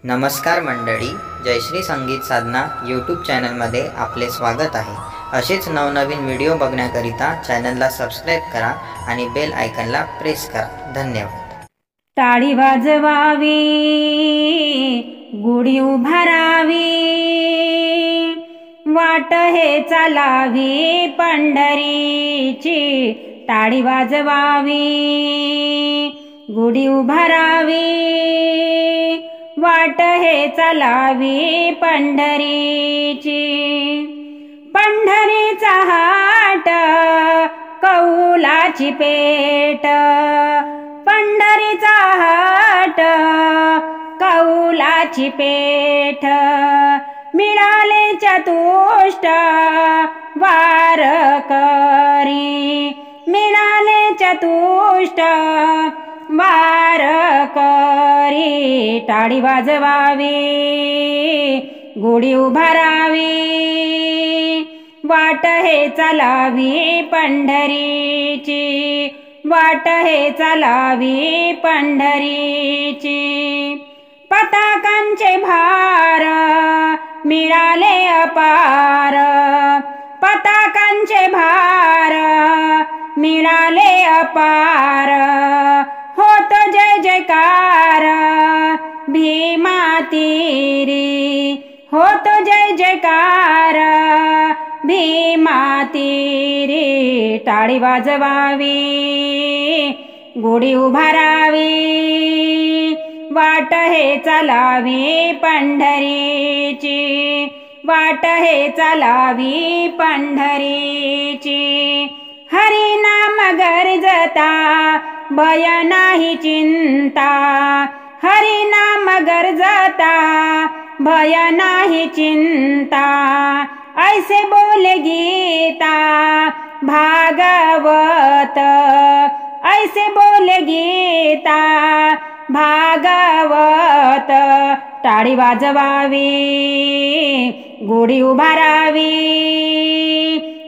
नमस्कार मंडळी, जयश्री संगीत साधना यूट्यूब चॅनलमध्ये आपले स्वागत आहे। असेच नवनवीन व्हिडिओ बघण्याकरिता चॅनलला सबस्क्राइब करा आणि बेल आयकॉनला प्रेस करा। धन्यवाद। टाळी वाजवावी, गुढी उभारावी, वाट हे चालावी पंढरीची। टाळी वाजवावी, गुढी उभारावी, वाट हे चालावी पंढरीची। पंढरीचा हाट, कौलाची पेट, पंढरीचा हाट, कौलाची पेठ। मिळाले चतुष्ट वारकरी, मिळाले चतुष्ट वारकरी। टाळी वाजवावी, गुढी उभारावी, वाट हे चालावी पंढरीची। वाट हे चालावी पंढरीची। पताकांचे भार मिळाले अपार, पताकांचे भार मिळाले अपार। होत जय जयकार भीमा तीरी, होत जय जयकार भीमा तीरी। टाळी वाजवावी, गुढी उभारावी, वाट हे चालावी पंढरीची। वाट हे चालावी पंढरीची। हरी नाम गरजता भय नाही चिंता, हरी नाम गरजता भय नाही चिंता। ऐसे बोले गीता भागवत, ऐसे बोले गीता भागवत। टाळी वाजवावी, गुढी उभारावी,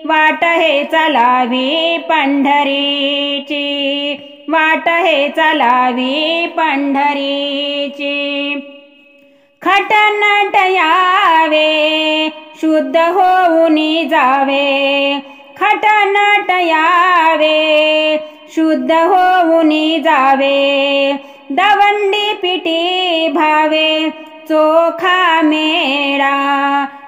वाट हे चालावी पंढरीची। वाट हे चालावी पंढरीची। खटनट यावे, शुद्ध होऊन जावे, खटनट यावे, शुद्ध होऊन जावे। दवंडी पिटी भावे चोखा मेळा,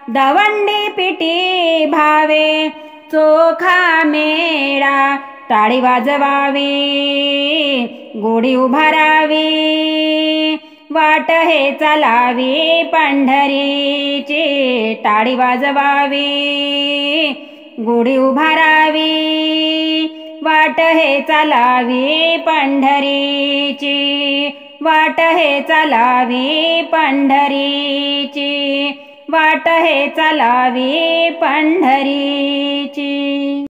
दवंडी पिटी भावे चोखा मेळा। टाळी वाजवावी, गुढी उभारावी, वाट हे चालावी पंढरीची। टाळी वाजवावी, गुढी उभारावी, वाट हे चालावी पंढरीची। वाट हे चालावी पंढरीची। वाट हे चालावी पंढरीची।